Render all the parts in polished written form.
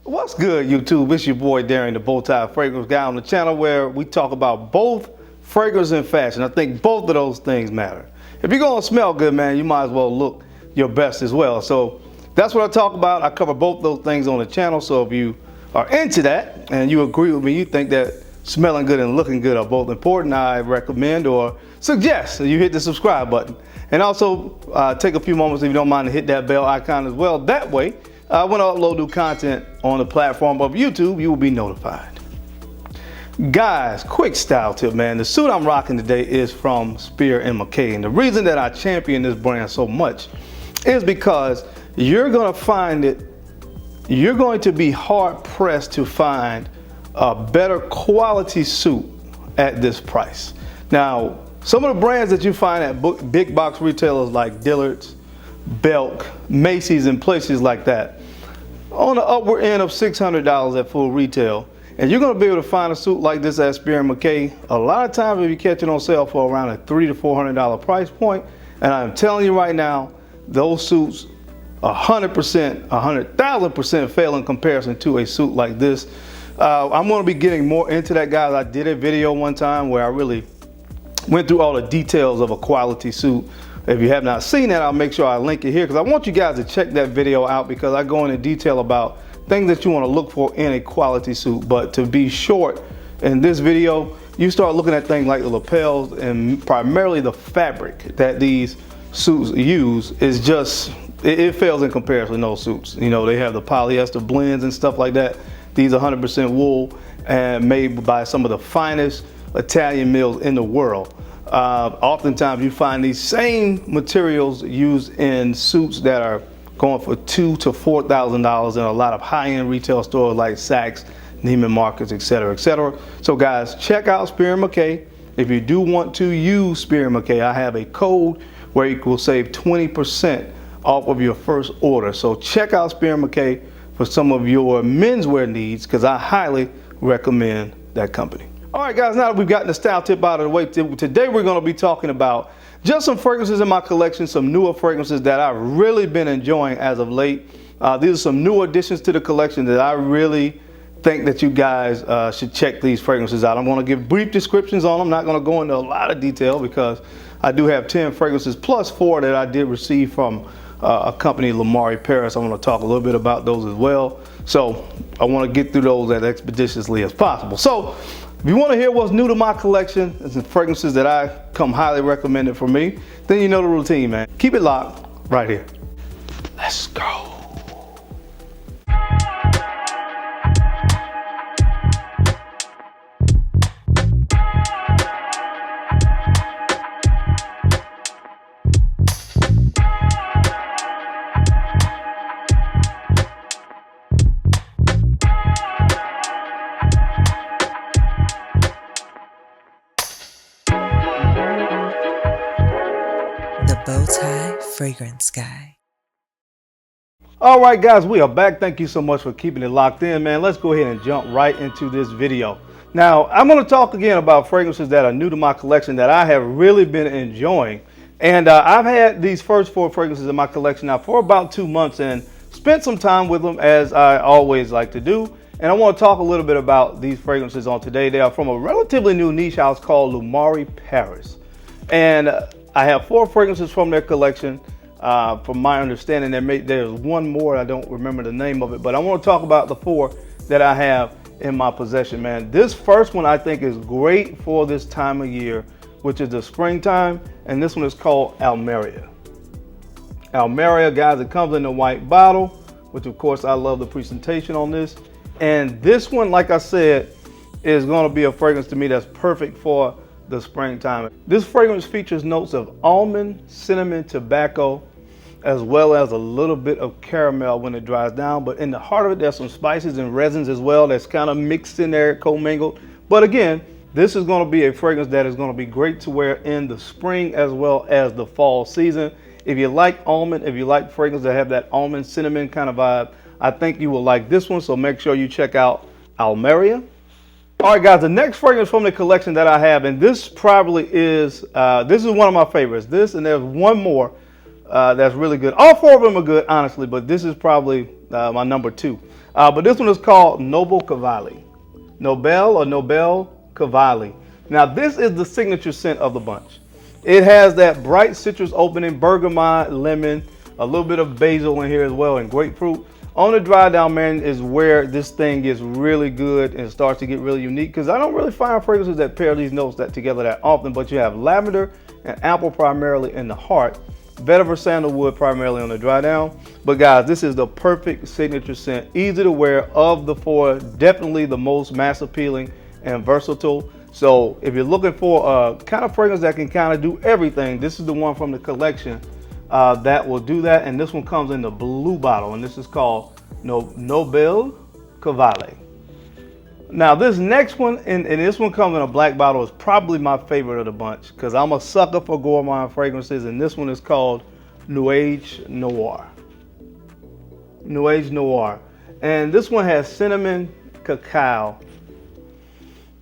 What's good, YouTube? It's your boy Darren, the Bowtie Fragrance Guy, on the channel where we talk about both fragrance and fashion. I think both of those things matter. If you're gonna smell good, man, you might as well look your best as well. So that's what I talk about. I cover both those things on the channel. So if you are into that and you agree with me, you think that smelling good and looking good are both important, I recommend or suggest that you hit the subscribe button. And also take a few moments, if you don't mind, to hit that bell icon as well. That way, when I upload new content on the platform of YouTube, you will be notified. Guys, quick style tip, man. The suit I'm rocking today is from Spier Mackay. And the reason that I champion this brand so much is because you're going to be hard pressed to find a better quality suit at this price. Now, some of the brands that you find at big box retailers like Dillard's, Belk, Macy's, and places like that, on the upward end of $600 at full retail, and you're going to be able to find a suit like this at Spier Mackay. A lot of times if you catch it on sale for around a $300 to $400 price point, and I'm telling you right now, those suits 100%, 100,000% fail in comparison to a suit like this. I'm going to be getting more into that, guys. I did a video one time where I really went through all the details of a quality suit. If you have not seen that, I'll make sure I link it here, because I want you guys to check that video out, because I go into detail about things that you want to look for in a quality suit. But to be short, in this video, you start looking at things like the lapels and primarily the fabric that these suits use is just, it fails in comparison to those suits. You know, they have the polyester blends and stuff like that. These are 100% wool and made by some of the finest Italian mills in the world. Oftentimes you find these same materials used in suits that are going for $2,000 to $4,000 in a lot of high-end retail stores like Saks, Neiman Marcus, etc., etc. So guys, check out Spier Mackay. If you do want to use Spier Mackay, I have a code where you will save 20% off of your first order. So check out Spier Mackay for some of your menswear needs, because I highly recommend that company. All right, guys, now that we've gotten the style tip out of the way, today we're going to be talking about just some fragrances in my collection, some newer fragrances that I've really been enjoying as of late. These are some new additions to the collection that I really think that you guys should check these fragrances out. I'm going to give brief descriptions on them. I'm not going to go into a lot of detail, because I do have 10 fragrances plus 4 that I did receive from a company, Loumari Paris. I'm going to talk a little bit about those as well. So I want to get through those as expeditiously as possible. So if you want to hear what's new to my collection and some fragrances that I come highly recommended for me, then you know the routine, man. Keep it locked right here. Let's go. Bowtie Fragrance Guy. All right, guys, we are back. Thank you so much for keeping it locked in, man. Let's go ahead and jump right into this video. Now, I'm going to talk again about fragrances that are new to my collection that I have really been enjoying. And I've had these first 4 fragrances in my collection now for about 2 months and spent some time with them, as I always like to do. And I want to talk a little bit about these fragrances on today. They are from a relatively new niche house called Loumari Paris. And I have 4 fragrances from their collection. From my understanding, there's one more. I don't remember the name of it, but I want to talk about the 4 that I have in my possession, man. This first one I think is great for this time of year, which is the springtime, and this one is called Allure. Allure, guys, it comes in a white bottle, which of course I love the presentation on this. And this one, like I said, is going to be a fragrance to me that's perfect for the springtime. This fragrance features notes of almond, cinnamon, tobacco, as well as a little bit of caramel when it dries down. But in the heart of it, there's some spices and resins as well that's kind of mixed in there, commingled. But again, this is going to be a fragrance that is going to be great to wear in the spring as well as the fall season. If you like almond, if you like fragrances that have that almond, cinnamon kind of vibe, I think you will like this one. So make sure you check out Allure. All right, guys, the next fragrance from the collection that I have, and this probably is, this is one of my favorites. This, and there's one more that's really good. All 4 of them are good, honestly, but this is probably my number 2. But this one is called Noble Cavalli. Nobel or Nobel Cavalli. Now this is the signature scent of the bunch. It has that bright citrus opening, bergamot, lemon, a little bit of basil in here as well, and grapefruit. On the dry down, man, is where this thing gets really good and starts to get really unique, because I don't really find fragrances that pair these notes together that often, but you have lavender and apple primarily in the heart, vetiver sandalwood primarily on the dry down. But guys, this is the perfect signature scent, easy to wear of the four, definitely the most mass appealing and versatile. So if you're looking for a kind of fragrance that can kind of do everything, this is the one from the collection that will do that. And this one comes in the blue bottle, and this is called Nobel Cavalli. Now this next one, and this one comes in a black bottle, is probably my favorite of the bunch, because I'm a sucker for gourmand fragrances, and this one is called Nuage Noir. Nuage Noir. And this one has cinnamon, cacao.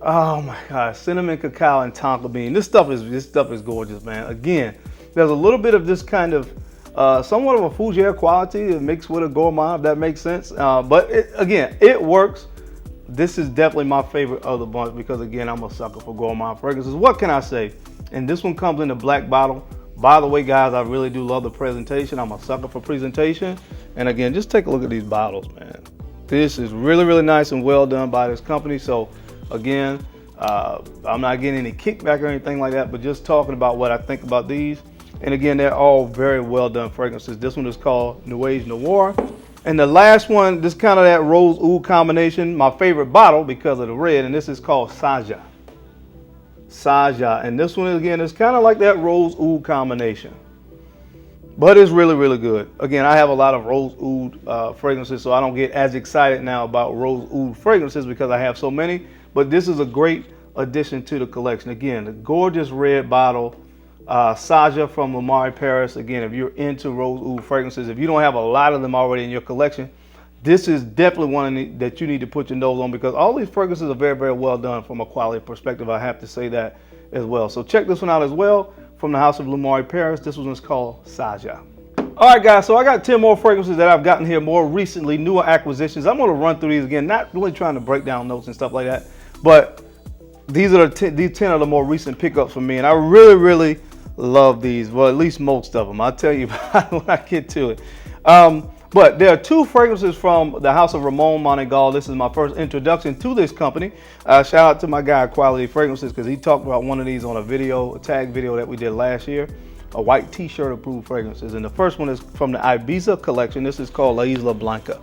Oh my God, cinnamon, cacao, and tonka bean. This stuff is gorgeous, man. Again, there's a little bit of this kind of somewhat of a fougere quality mixed with a gourmand, if that makes sense. But again, it works. This is definitely my favorite of the bunch because, again, I'm a sucker for gourmand fragrances. What can I say? And this one comes in a black bottle. By the way, guys, I really do love the presentation. I'm a sucker for presentation. And again, just take a look at these bottles, man. This is really, really nice and well done by this company. So again, I'm not getting any kickback or anything like that, but just talking about what I think about these. And again, they're all very well done fragrances. This one is called Nuage Noir. And the last one, this kind of that rose oud combination, my favorite bottle because of the red, and this is called Saja. Saja. And this one, again, is kind of like that rose oud combination, but it's really, really good. Again, I have a lot of rose oud fragrances, so I don't get as excited now about rose oud fragrances because I have so many, but this is a great addition to the collection. Again, the gorgeous red bottle. Saja from Loumari Paris. Again, if you're into rose oud fragrances, if you don't have a lot of them already in your collection, this is definitely one that you need to put your nose on, because all these fragrances are very, very well done from a quality perspective. I have to say that as well. So check this one out as well from the house of Loumari Paris. This one is called Saja. All right, guys, so I got 10 more fragrances that I've gotten here more recently, newer acquisitions. I'm going to run through these again, not really trying to break down notes and stuff like that, but these are these 10 are the more recent pickups for me, and I really, really love these. Well, at least most of them. I'll tell you about it when I get to it. But there are two fragrances from the house of Ramon Monegal. This is my first introduction to this company. Shout out to my guy Acqu Di Gio Fragrances, because he talked about one of these on a tag video that we did last year. A white t-shirt approved fragrances. And the first one is from the Ibiza collection. This is called La Isla Blanca.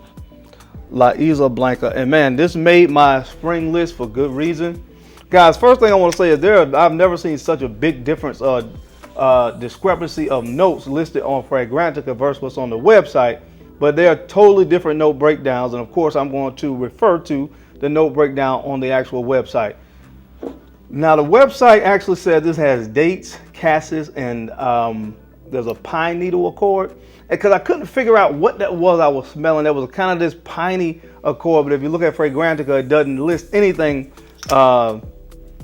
La Isla Blanca. And man, this made my spring list for good reason. Guys, first thing I want to say is I've never seen such a big difference discrepancy of notes listed on Fragrantica versus what's on the website, but they are totally different note breakdowns, and of course I'm going to refer to the note breakdown on the actual website. Now the website actually says this has dates, cassis, and there's a pine needle accord, because I couldn't figure out what that was I was smelling. There was kind of this piney accord, but if you look at Fragrantica, it doesn't list anything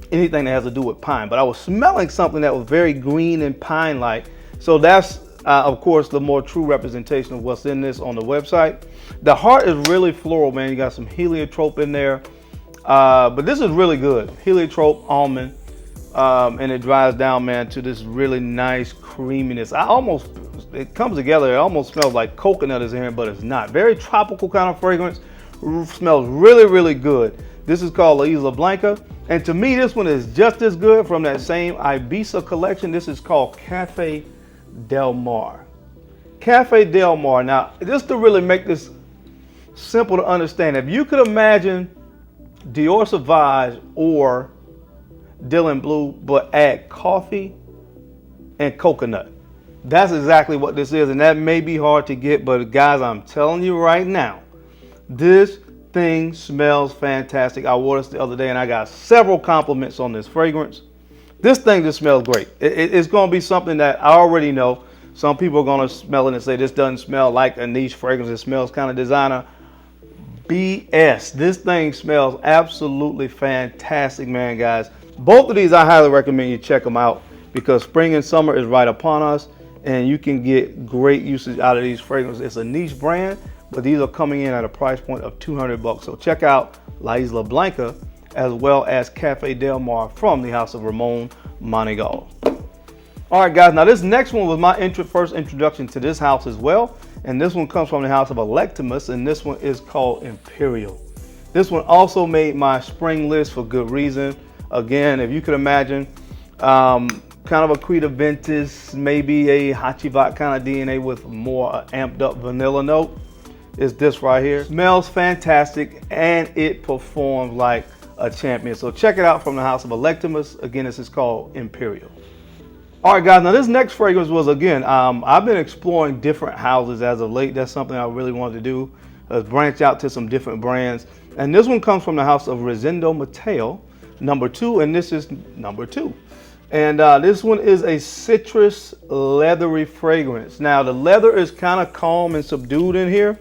that has to do with pine, but I was smelling something that was very green and pine-like. So that's, of course, the more true representation of what's in this on the website. The heart is really floral, man. You got some heliotrope in there, but this is really good. Heliotrope, almond, and it dries down, man, to this really nice creaminess. It comes together. It almost smells like coconut is in here, but it's not. Very tropical kind of fragrance. Smells really, really good. This is called La Isla Blanca. And to me, this one is just as good from that same Ibiza collection. This is called Cafe Del Mar. Cafe Del Mar. Now, just to really make this simple to understand, if you could imagine Dior Sauvage or Dylan Blue, but add coffee and coconut. That's exactly what this is. And that may be hard to get, but guys, I'm telling you right now, this thing smells fantastic. I wore this the other day and I got several compliments on this fragrance. This thing just smells great. It's going to be something that I already know. Some people are going to smell it and say this doesn't smell like a niche fragrance. It smells kind of designer. BS. This thing smells absolutely fantastic, man, guys. Both of these I highly recommend you check them out, because spring and summer is right upon us and you can get great usage out of these fragrances. It's a niche brand, but these are coming in at a price point of $200. So check out La Isla Blanca as well as Cafe Del Mar from the house of Ramon Monegal. All right, guys, now this next one was my first introduction to this house as well. And this one comes from the house of Electimus, and this one is called Imperial. This one also made my spring list for good reason. Again, if you could imagine, kind of a Quita Ventus, maybe a Hachivat kind of DNA with more amped up vanilla note, is this right here. Smells fantastic and it performs like a champion. So check it out from the house of Electimus. Again, this is called Imperial. All right, guys, now this next fragrance was, again, I've been exploring different houses as of late. That's something I really wanted to do, branch out to some different brands. And this one comes from the house of Rosendo Mateo, number 2, and this is number 2. And this one is a citrus leathery fragrance. Now the leather is kind of calm and subdued in here,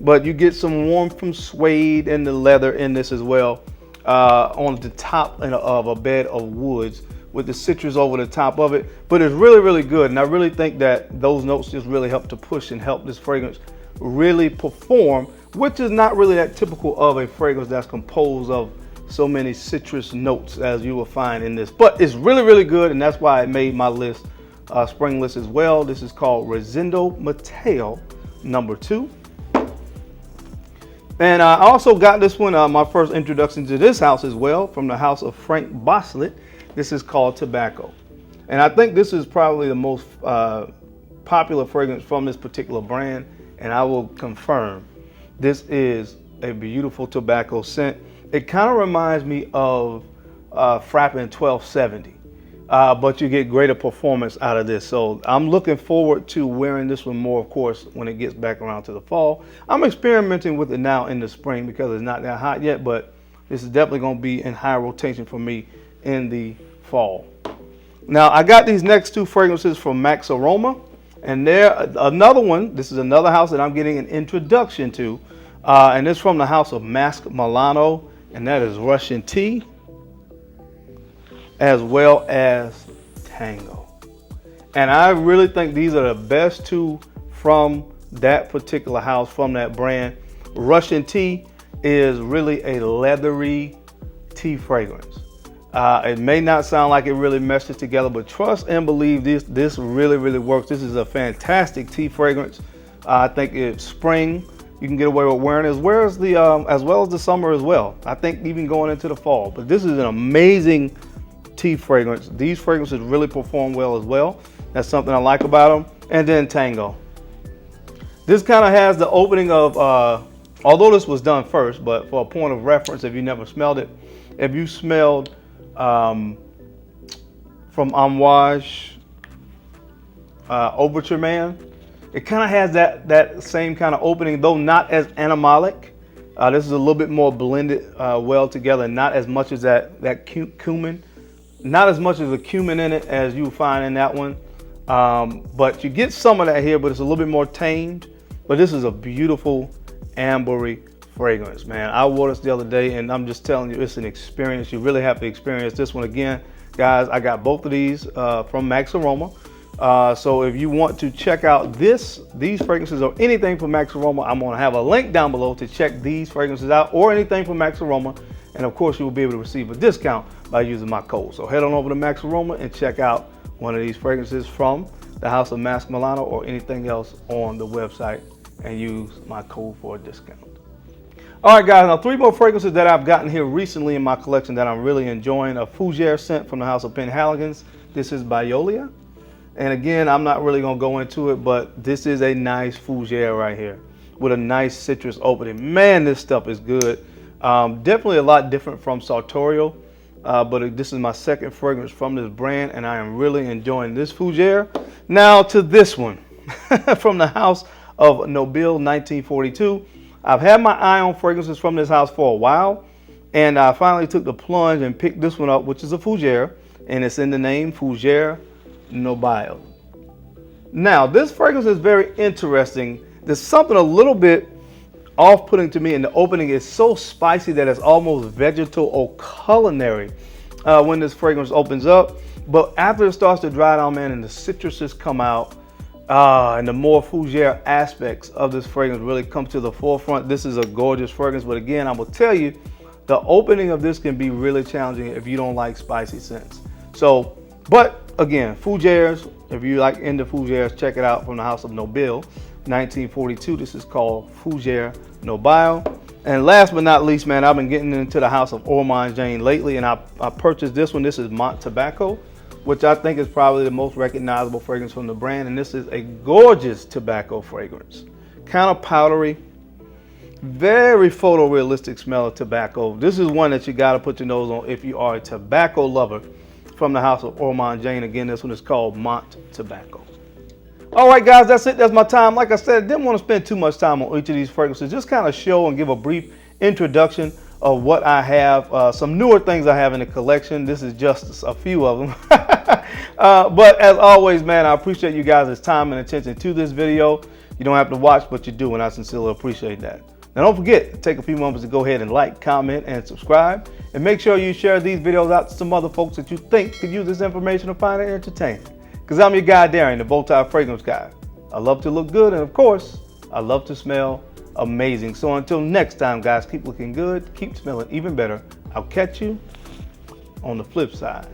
but you get some warmth from suede and the leather in this as well, on the top of a bed of woods with the citrus over the top of it. But it's really, really good. And I really think that those notes just really help to push and help this fragrance really perform, which is not really that typical of a fragrance that's composed of so many citrus notes as you will find in this. But it's really, really good, and that's why it made my list, spring list as well. This is called Rosendo Mateo, number 2. And I also got this one, my first introduction to this house as well, from the house of Frank Boslet. This is called Tobacco. And I think this is probably the most popular fragrance from this particular brand. And I will confirm, this is a beautiful tobacco scent. It kind of reminds me of Frappin 1270, but you get greater performance out of this. So I'm looking forward to wearing this one more, of course, when it gets back around to the fall. I'm experimenting with it now in the spring because it's not that hot yet, but this is definitely going to be in high rotation for me in the fall. Now I got these next 2 fragrances from Max Aroma, and they're another one. This is another house that I'm getting an introduction to, and it's from the house of Mask Milano, and that is Russian Tea as well as Tango. And I really think these are the best 2 from that particular house, from that brand. Russian Tea is really a leathery tea fragrance. It may not sound like it really meshes together, but trust and believe this really, really works. This is a fantastic tea fragrance. I think it's spring. You can get away with wearing it as well as the summer as well. I think even going into the fall. But this is an amazing tea fragrance. These fragrances really perform well as well. That's something I like about them. And then Tango. This kind of has the opening of, although this was done first, but for a point of reference, if you never smelled it, if you smelled from Amouage Overture Man, it kind of has that same kind of opening, though not as animalic. This is a little bit more blended well together, not as much as that cumin, not as much as the cumin in it as you find in that one. But you get some of that here, but it's a little bit more tamed. But this is a beautiful ambery fragrance, man. I wore this the other day, and I'm just telling you, it's an experience. You really have to experience this one. Again, guys, I got both of these from Max Aroma. So if you want to check out these fragrances or anything from Max Aroma, I'm going to have a link down below to check these fragrances out or anything from Max Aroma. And of course, you will be able to receive a discount by using my code. So head on over to Max Aroma and check out one of these fragrances from the house of Mask Milano or anything else on the website and use my code for a discount. All right, guys, now 3 more fragrances that I've gotten here recently in my collection that I'm really enjoying. A Fougere scent from the house of Penhaligon's. This is Biolia. And again, I'm not really going to go into it, but this is a nice Fougere right here with a nice citrus opening. Man, this stuff is good. Definitely a lot different from Sartorial, but this is my second fragrance from this brand, and I am really enjoying this Fougere. Now to this one from the house of Nobile 1942. I've had my eye on fragrances from this house for a while, and I finally took the plunge and picked this one up, which is a Fougere, and it's in the name Fougere Nobile. Now, this fragrance is very interesting. There's something a little bit off-putting to me in the opening. It's so spicy that it's almost vegetal or culinary when this fragrance opens up. But after it starts to dry down, man, and the citruses come out, And the more fougere aspects of this fragrance really come to the forefront. This is a gorgeous fragrance, but again, I will tell you, the opening of this can be really challenging if you don't like spicy scents. So, but again, fougères, if you like into fougères, check it out from the House of Nobile, 1942. This is called Fougère Nobile. And last but not least, man, I've been getting into the House of Ormond Jain lately, and I purchased this one. This is Mont Tobacco, which I think is probably the most recognizable fragrance from the brand. And this is a gorgeous tobacco fragrance. Kind of powdery, very photorealistic smell of tobacco. This is one that you got to put your nose on if you are a tobacco lover from the House of Ormond Jain. Again, this one is called Mont Tobacco. All right, guys, that's it. That's my time. Like I said, I didn't want to spend too much time on each of these fragrances. Just kind of show and give a brief introduction of what I have. Some newer things I have in the collection. This is just a few of them. But as always, man, I appreciate you guys' time and attention to this video. You don't have to watch, but you do, and I sincerely appreciate that. Now, don't forget to take a few moments to go ahead and like, comment, and subscribe. And make sure you share these videos out to some other folks that you think could use this information to find it entertaining. Because I'm your guy, Darren, the Bowtie Fragrance Guy. I love to look good, and of course, I love to smell amazing. So until next time, guys, keep looking good, keep smelling even better. I'll catch you on the flip side.